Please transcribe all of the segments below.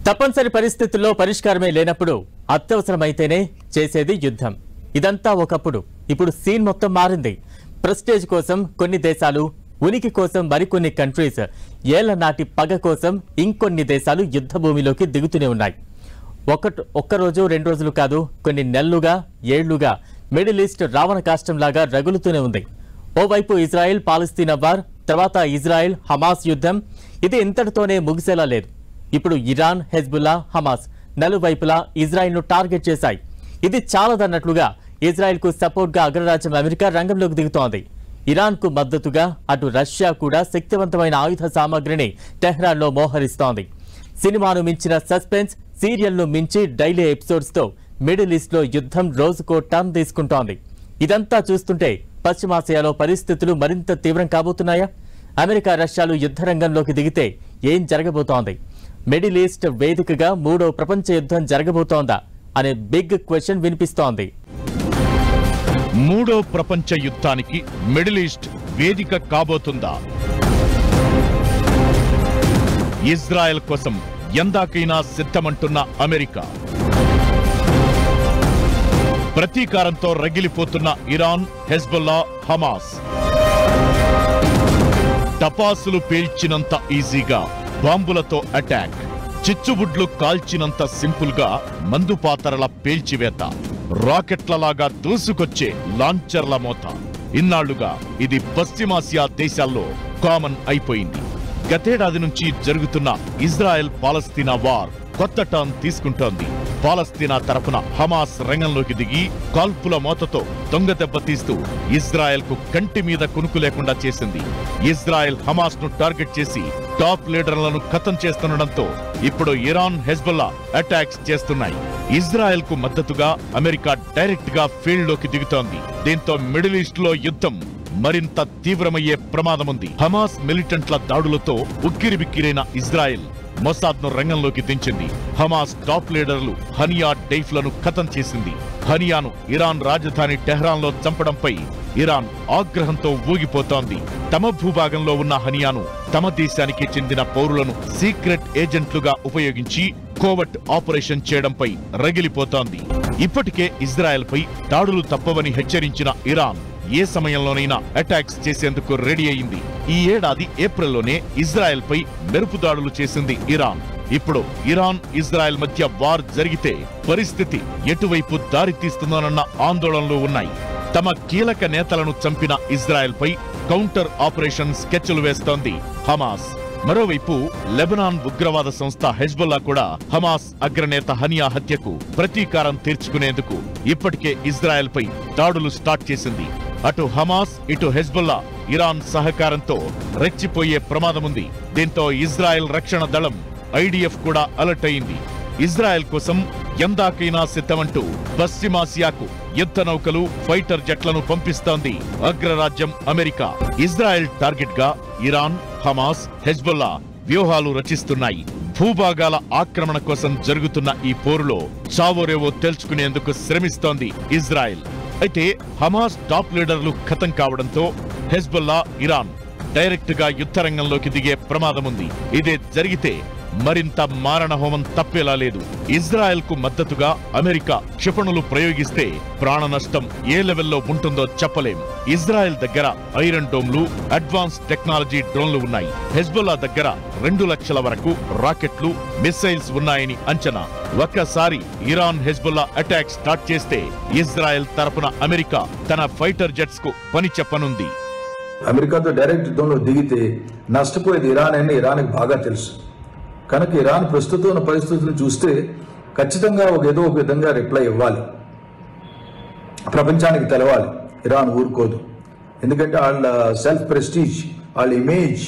తప్పనిసరి పరిస్థితుల్లో పరిష్కారమే లేనప్పుడు అత్యవసరమైతేనే చేసేది యుద్ధం. ఇదంతా ఒకప్పుడు. ఇప్పుడు సీన్ మొత్తం మారింది. ప్రెస్టేజ్ కోసం కొన్ని దేశాలు, ఉనికి కోసం మరికొన్ని కంట్రీస్, ఏళ్ల నాటి పగ కోసం ఇంకొన్ని దేశాలు యుద్ధ భూమిలోకి దిగుతూనే ఉన్నాయి. ఒక్కరోజు 2 రోజులు కాదు, కొన్ని నెలలుగా, ఏళ్లుగా మిడిల్ ఈస్ట్ రావణ కాష్టంలాగా రగులుతూనే ఉంది. ఓవైపు ఇజ్రాయెల్ పాలస్తీనా వార్, తర్వాత ఇజ్రాయెల్ హమాస్ యుద్ధం. ఇది ఇంతటితోనే ముగిసేలా లేదు. ఇప్పుడు ఇరాన్, హెజ్బుల్లా, హమాస్ నలువైపులా ఇజ్రాయెల్ను టార్గెట్ చేశాయి. ఇది చాలదన్నట్లుగా ఇజ్రాయెల్కు సపోర్ట్గా అగ్రరాజ్యం అమెరికా రంగంలోకి దిగుతోంది. ఇరాన్కు మద్దతుగా అటు రష్యా కూడా శక్తివంతమైన ఆయుధ సామాగ్రిని టెహ్రాన్లో మోహరిస్తోంది. సినిమాను మించిన సస్పెన్స్, సీరియల్ను మించి డైలీ ఎపిసోడ్స్తో మిడిల్ ఈస్ట్లో యుద్ధం రోజుకో టర్న్ తీసుకుంటోంది. ఇదంతా చూస్తుంటే పశ్చిమాసియాలో పరిస్థితులు మరింత తీవ్రం కాబోతున్నాయా? అమెరికా, రష్యాలు యుద్ధ రంగంలోకి దిగితే ఏం జరగబోతోంది? మిడిల్ ఈస్ట్ వేదికగా 3వ ప్రపంచ యుద్ధం జరగబోతోందా అనే బిగ్ క్వశ్చన్ వినిపిస్తోంది. 3వ ప్రపంచ యుద్ధానికి మిడిల్ ఈస్ట్ వేదిక కాబోతుందా? ఇజ్రాయెల్ కోసం ఎందాకైనా సిద్ధమంటున్న అమెరికా, ప్రతీకారంతో రగిలిపోతున్న ఇరాన్, హెజ్బుల్లా, హమాస్, టపాసులు పేల్చినంత ఈజీగా బాంబులతో అటాక్, చిచ్చుబుడ్లు కాల్చినంత సింపుల్ గా మందుపాతరల పేల్చివేత, రాకెట్లలాగా దూసుకొచ్చే లాంచర్ల మోత. ఇన్నాళ్లుగా ఇది పశ్చిమాసియా దేశాల్లో కామన్ అయిపోయింది. గతేడాది నుంచి జరుగుతున్న ఇజ్రాయెల్ పాలస్తీనా వార్ కొత్త టర్న్ తీసుకుంటోంది. పాలస్తీనా తరపున హమాస్ రంగంలోకి దిగి కాల్పుల మోతతో దొంగ దెబ్బతీస్తూ ఇజ్రాయెల్ కు కంటి మీద కునుకు లేకుండా చేసింది. ఇజ్రాయెల్ హమాస్ ను టార్గెట్ చేసి టాప్ లీడర్లను ఖతం చేస్తుండటంతో ఇప్పుడు ఇరాన్, హెజ్బుల్లా అటాక్స్ చేస్తున్నాయి. ఇజ్రాయెల్ కు మద్దతుగా అమెరికా డైరెక్ట్ గా ఫీల్డ్ లోకి దిగుతోంది. దీంతో మిడిల్ ఈస్ట్ లో యుద్ధం మరింత తీవ్రమయ్యే ప్రమాదముంది. హమాస్ మిలిటెంట్ల దాడులతో ఉక్కిరిబిక్కిరైన ఇజ్రాయెల్ మొసాద్ ను రంగంలోకి దించింది. హమాస్ టాప్ లీడర్లు హనియా డైఫ్లను ఖతం చేసింది. హనియాను ఇరాన్ రాజధాని టెహ్రాన్ లో చంపడంపై ఇరాన్ ఆగ్రహంతో ఊగిపోతోంది. తమ భూభాగంలో ఉన్న హనియాను తమ దేశానికి చెందిన పౌరులను సీక్రెట్ ఏజెంట్లుగా ఉపయోగించి కోవట్ ఆపరేషన్ చేయడంపై రగిలిపోతోంది. ఇప్పటికే ఇజ్రాయెల్ పై దాడులు తప్పవని హెచ్చరించిన ఇరాన్ ఏ సమయంలోనైనా అటాక్స్ చేసేందుకు రెడీ అయింది. ఈ ఏడాది ఏప్రిల్లోనే ఇజ్రాయెల్ పై మెరుపు దాడులు చేసింది ఇరాన్. ఇప్పుడు ఇరాన్, ఇజ్రాయెల్ మధ్య వార్ జరిగితే పరిస్థితి ఎటువైపు దారి తీస్తుందోనన్న ఆందోళనలు ఉన్నాయి. తమ కీలక నేతలను చంపిన ఇజ్రాయెల్ పై కౌంటర్ ఆపరేషన్ స్కెచ్లు వేస్తోంది హమాస్. మరోవైపు లెబనాన్ ఉగ్రవాద సంస్థ హెజ్బుల్లా కూడా హమాస్ అగ్రనేత హనియా హత్యకు ప్రతీకారం తీర్చుకునేందుకు ఇప్పటికే ఇజ్రాయెల్ పై దాడులు స్టార్ట్ చేసింది. అటు హమాస్, ఇటు హెజ్బుల్లా ఇరాన్ సహకారంతో రెచ్చిపోయే ప్రమాదముంది. దీంతో ఇజ్రాయెల్ రక్షణ దళం ఐడిఎఫ్ కూడా అలర్ట్ అయింది. ఇజ్రాయెల్ కోసం ఎందాకైనా సిద్ధమంటూ పశ్చిమాసియాకు యుద్ధ నౌకలు, ఫైటర్ జెట్లను పంపిస్తోంది అగ్రరాజ్యం అమెరికా. ఇజ్రాయెల్ టార్గెట్ గా ఇరాన్, హమాస్, హెజ్బుల్లా వ్యూహాలు రచిస్తున్నాయి. భూభాగాల ఆక్రమణ కోసం జరుగుతున్న ఈ పోరులో చావోరేవో తేల్చుకునేందుకు శ్రమిస్తోంది ఇజ్రాయెల్. అయితే హమాస్ టాప్ లీడర్లు ఖతం కావడంతో హెజ్బుల్లా, ఇరాన్ డైరెక్ట్ గా యుద్ధ రంగంలోకి దిగే ప్రమాదముంది. ఇదే జరిగితే మరింత మారణహోమం తప్పేలా లేదు. ఇజ్రాయెల్ కు మద్దతుగా అమెరికా క్షిపణులు ప్రయోగిస్తే ప్రాణ నష్టం ఏ లెవెల్లో ఉంటుందో చెప్పలేం. ఇజ్రాయెల్ దగ్గర ఐరన్ డోమ్లు, అడ్వాన్స్ టెక్నాలజీ డ్రోన్లు ఉన్నాయి. హెజ్బుల్లా దగ్గర 2 లక్షల వరకు రాకెట్లు, మిస్సైల్స్ ఉన్నాయని అంచనా. ఒక్కసారి ఇరాన్, హెజ్బుల్లా అటాక్ స్టార్ట్ చేస్తే ఇజ్రాయెల్ తరపున అమెరికా తన ఫైటర్ జెట్స్ కు పని చెప్పనుంది. అమెరికాతో డైరెక్ట్ యుద్ధంలో దిగితే నష్టపోయేది ఇరాన్ అని ఇరాన్కి బాగా తెలుసు. కనుక ఇరాన్ ప్రస్తుతం ఉన్న పరిస్థితులను చూస్తే ఖచ్చితంగా ఏదో ఒక విధంగా రిప్లై ఇవ్వాలి, ప్రపంచానికి తెలవాలి. ఇరాన్ ఊరుకోదు. ఎందుకంటే వాళ్ళ సెల్ఫ్ ప్రెస్టీజ్, వాళ్ళ ఇమేజ్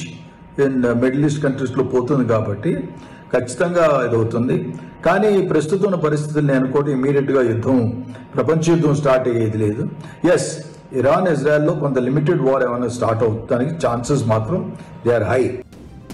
ఇన్ మిడిల్ ఈస్ట్ కంట్రీస్లో పోతుంది కాబట్టి ఖచ్చితంగా ఇదవుతుంది. కానీ ప్రస్తుతం ఉన్న పరిస్థితులు నేను అనుకోవడం ఇమీడియట్గా యుద్ధం, ప్రపంచ యుద్ధం స్టార్ట్ అయ్యేది లేదు. ఎస్, ఇరాన్, ఇజ్రాయెల్లో కొంత లిమిటెడ్ వార్ ఏమైనా స్టార్ట్ అవుతానికి ఛాన్సెస్ మాత్రం దే ఆర్ హై.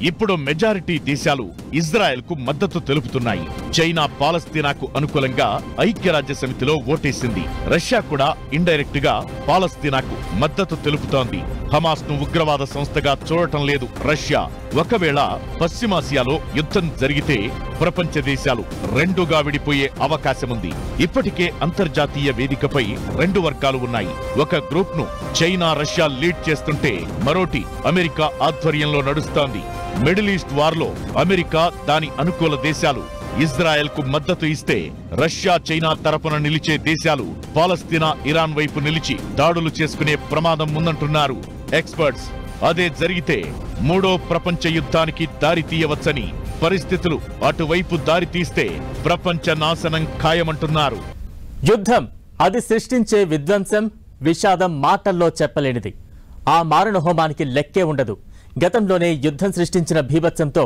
ఇప్పుడు మెజారిటీ దేశాలు ఇజ్రాయెల్ కు మద్దతు తెలుపుతున్నాయి. చైనా పాలస్తీనాకు అనుకూలంగా ఐక్యరాజ్య సమితిలో ఓటేసింది. రష్యా కూడా ఇండైరెక్ట్ గా పాలస్తీనాకు మద్దతు తెలుపుతోంది. హమాస్ ను ఉగ్రవాద సంస్థగా చూడటం లేదు రష్యా. ఒకవేళ పశ్చిమాసియాలో యుద్ధం జరిగితే ప్రపంచ దేశాలు రెండుగా విడిపోయే అవకాశముంది. ఇప్పటికే అంతర్జాతీయ వేదికపై రెండు వర్గాలు ఉన్నాయి. ఒక గ్రూప్ ను చైనా రష్యా లీడ్ చేస్తుంటే మరోటి అమెరికా ఆధ్వర్యంలో నడుస్తోంది. మిడిల్ ఈస్ట్ వార్లో అమెరికా, దాని అనుకూల దేశాలు ఇజ్రాయెల్ కు మద్దతు ఇస్తే రష్యా, చైనా తరపున నిలిచే దేశాలు పాలస్తీనా, ఇరాన్ వైపు నిలిచి దాడులు చేసుకునే ప్రమాదం ఉందంటున్నారు ఎక్స్పర్ట్స్. అదే జరిగితే మూడో ప్రపంచ యుద్ధానికి దారి తీయవచ్చని, పరిస్థితులు అటువైపు దారి తీస్తే ప్రపంచ నాశనం ఖాయమంటున్నారు. యుద్ధం అది సృష్టించే విధ్వంసం, విషాదం మాటల్లో చెప్పలేనిది. ఆ మారణ హోమానికి లెక్కే ఉండదు. గతంలోనే యుద్ధం సృష్టించిన భీభత్సంతో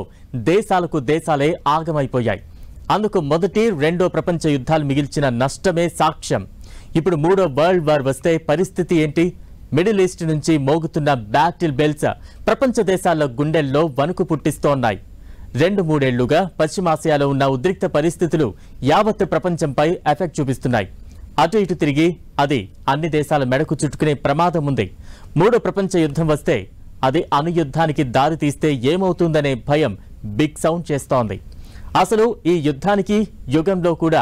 దేశాలకు దేశాలే ఆగమైపోయాయి. అందుకు మొదటి, రెండో ప్రపంచ యుద్ధాలు మిగిల్చిన నష్టమే సాక్ష్యం. ఇప్పుడు మూడో వరల్డ్ వార్ వస్తే పరిస్థితి ఏంటి? మిడిల్ ఈస్ట్ నుంచి మోగుతున్న బ్యాటిల్ బెల్స్ ప్రపంచ దేశాల గుండెల్లో వణుకు పుట్టిస్తోన్నాయి. 2-3 ఏళ్లుగా పశ్చిమాసియాలో ఉన్న ఉద్రిక్త పరిస్థితులు యావత్ ప్రపంచంపై ఎఫెక్ట్ చూపిస్తున్నాయి. అటు ఇటు తిరిగి అది అన్ని దేశాల మెడకు చుట్టుకునే ప్రమాదం ఉంది. మూడో ప్రపంచ యుద్ధం వస్తే అది అణుయుద్ధానికి దారి తీస్తే ఏమవుతుందనే భయం బిగ్ సౌండ్ చేస్తోంది. అసలు ఈ యుద్ధానికి, యుగంలో కూడా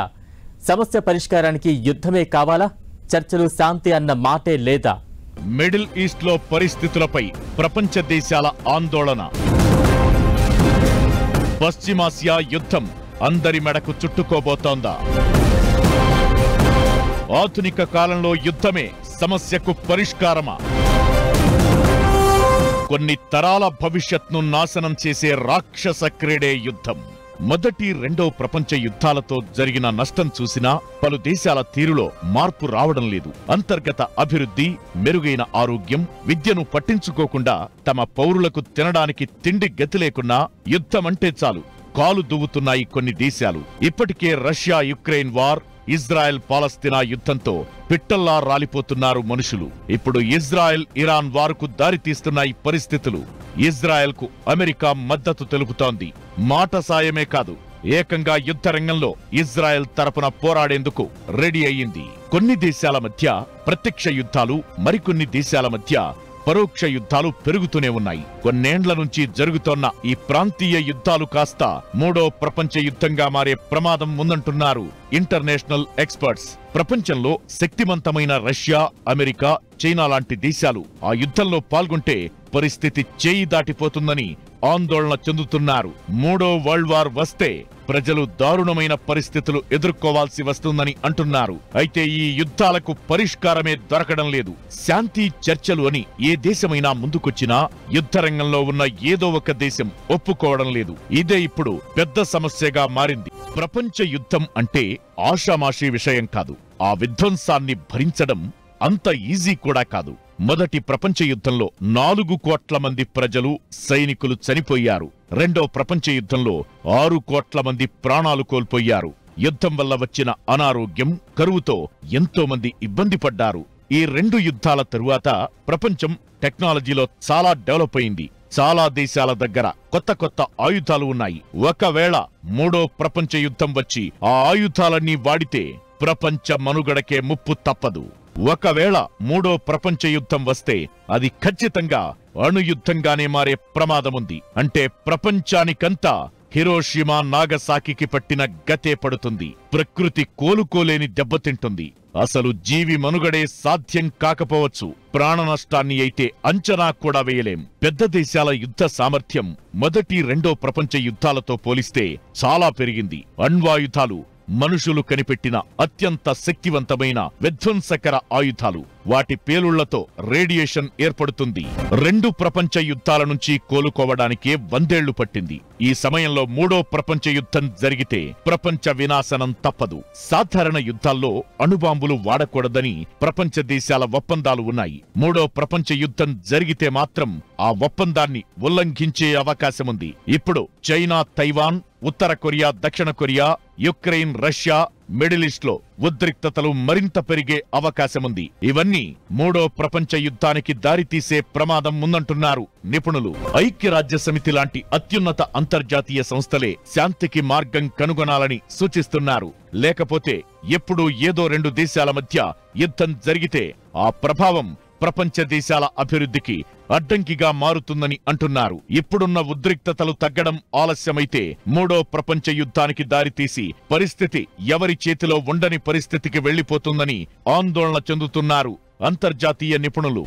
సమస్య పరిష్కారానికి యుద్ధమే కావాలా? చర్చలు, శాంతి అన్న మాటే లేదా? మిడిల్ ఈస్ట్ లో పరిస్థితులపై ప్రపంచ దేశాల ఆందోళన. పశ్చిమాసియా యుద్ధం అందరి మెడకు చుట్టుకోబోతోందా? ఆధునిక కాలంలో యుద్ధమే సమస్యకు పరిష్కారమా? కొన్ని తరాల భవిష్యత్ను నాశనం చేసే రాక్షస క్రీడే యుద్ధం. మొదటి, రెండో ప్రపంచ యుద్ధాలతో జరిగిన నష్టం చూసినా పలు దేశాల తీరులో మార్పు రావడం లేదు. అంతర్గత అభివృద్ధి, మెరుగైన ఆరోగ్యం, విద్యను పట్టించుకోకుండా తమ పౌరులకు తినడానికి తిండి గతి లేకున్నా యుద్ధమంటే చాలు కాలు దువ్వుతున్నాయి కొన్ని దేశాలు. ఇప్పటికే రష్యా యుక్రెయిన్ వార్, ఇజ్రాయెల్ పాలస్తీనా యుద్ధంతో పిట్టల్లా రాలిపోతున్నారు మనుషులు. ఇప్పుడు ఇజ్రాయెల్ ఇరాన్ వారుకు దారితీస్తున్నాయి పరిస్థితులు. ఇజ్రాయెల్ కు అమెరికా మద్దతు తెలుపుతోంది. మాట సాయమే కాదు, ఏకంగా యుద్ధ రంగంలో ఇజ్రాయెల్ తరపున పోరాడేందుకు రెడీ అయ్యింది. కొన్ని దేశాల మధ్య ప్రత్యక్ష యుద్ధాలు, మరికొన్ని దేశాల మధ్య పరోక్ష యుద్ధాలు పెరుగుతూనే ఉన్నాయి. కొన్నేండ్ల నుంచి జరుగుతోన్న ఈ ప్రాంతీయ యుద్ధాలు కాస్త మూడో ప్రపంచ యుద్ధంగా మారే ప్రమాదం ఉందంటున్నారు ఇంటర్నేషనల్ ఎక్స్పర్ట్స్. ప్రపంచంలో శక్తివంతమైన రష్యా, అమెరికా, చైనా లాంటి దేశాలు ఆ యుద్ధంలో పాల్గొంటే పరిస్థితి చేయి దాటిపోతుందని ఆందోళన చెందుతున్నారు. మూడో వరల్డ్ వార్ వస్తే ప్రజలు దారుణమైన పరిస్థితులు ఎదుర్కోవాల్సి వస్తుందని అంటున్నారు. అయితే ఈ యుద్ధాలకు పరిష్కారమే దొరకడం లేదు. శాంతి చర్చలు అని ఏ దేశమైనా ముందుకొచ్చినా యుద్ధరంగంలో ఉన్న ఏదో ఒక దేశం ఒప్పుకోవడం లేదు. ఇదే ఇప్పుడు పెద్ద సమస్యగా మారింది. ప్రపంచ యుద్ధం అంటే ఆషామాషీ విషయం కాదు. ఆ విధ్వంసాన్ని భరించడం అంత ఈజీ కూడా కాదు. మొదటి ప్రపంచ యుద్ధంలో 4 కోట్ల మంది ప్రజలు, సైనికులు చనిపోయారు. రెండో ప్రపంచ యుద్ధంలో 6 కోట్ల మంది ప్రాణాలు కోల్పోయారు. యుద్ధం వల్ల వచ్చిన అనారోగ్యం, కరువుతో ఎంతో మంది ఇబ్బంది పడ్డారు. ఈ 2 యుద్ధాల తరువాత ప్రపంచం టెక్నాలజీలో చాలా డెవలప్ అయింది. చాలా దేశాల దగ్గర కొత్త కొత్త ఆయుధాలు ఉన్నాయి. ఒకవేళ మూడో ప్రపంచ యుద్ధం వచ్చి ఆ ఆయుధాలన్నీ వాడితే ప్రపంచ మనుగడకే ముప్పు తప్పదు. ఒకవేళ మూడో ప్రపంచ యుద్ధం వస్తే అది ఖచ్చితంగా అణుయుద్ధంగానే మారే ప్రమాదముంది. అంటే ప్రపంచానికంతా హిరోషిమా, నాగసాకికి పట్టిన గతే పడుతుంది. ప్రకృతి కోలుకోలేని దెబ్బతింటుంది. అసలు జీవి మనుగడే సాధ్యం కాకపోవచ్చు. ప్రాణ నష్టాన్ని అయితే అంచనా కూడా వేయలేం. పెద్ద దేశాల యుద్ధ సామర్థ్యం మొదటి, రెండో ప్రపంచ యుద్ధాలతో పోలిస్తే చాలా పెరిగింది. అణ్వాయుధాలు మనుషులు కనిపెట్టిన అత్యంత శక్తివంతమైన విధ్వంసకర ఆయుధాలు. వాటి పేలుళ్లతో రేడియేషన్ ఏర్పడుతుంది. 2 ప్రపంచ యుద్ధాల నుంచి కోలుకోవడానికే 100 ఏళ్లు పట్టింది. ఈ సమయంలో మూడో ప్రపంచ యుద్ధం జరిగితే ప్రపంచ వినాశనం తప్పదు. సాధారణ యుద్ధాల్లో అణుబాంబులు వాడకూడదని ప్రపంచ దేశాల ఒప్పందాలు ఉన్నాయి. మూడో ప్రపంచ యుద్ధం జరిగితే మాత్రం ఆ ఒప్పందాన్ని ఉల్లంఘించే అవకాశముంది. ఇప్పుడు చైనా, తైవాన్, ఉత్తర కొరియా, దక్షిణ Korea, Ukraine, Russia, middle east లో ఉద్రిక్తతలు మరింత పెరిగే అవకాశముంది. ఇవన్నీ మూడో ప్రపంచ యుద్ధానికి దారితీసే ప్రమాదం ఉందంటున్నారు నిపుణులు. ఐక్యరాజ్యసమితి లాంటి అత్యున్నత అంతర్జాతీయ సంస్థలే శాంతికి మార్గం కనుగొనాలని సూచిస్తున్నారు. లేకపోతే ఎప్పుడూ ఏదో రెండు దేశాల మధ్య యుద్ధం జరిగితే ఆ ప్రభావం ప్రపంచ దేశాల అభివృద్ధికి అడ్డంకిగా మారుతుందని అంటున్నారు. ఇప్పుడున్న ఉద్రిక్తతలు తగ్గడం ఆలస్యమైతే మూడో ప్రపంచ యుద్ధానికి దారితీసి పరిస్థితి ఎవరి చేతిలో ఉండని పరిస్థితికి వెళ్లిపోతుందని ఆందోళన చెందుతున్నారు అంతర్జాతీయ నిపుణులు.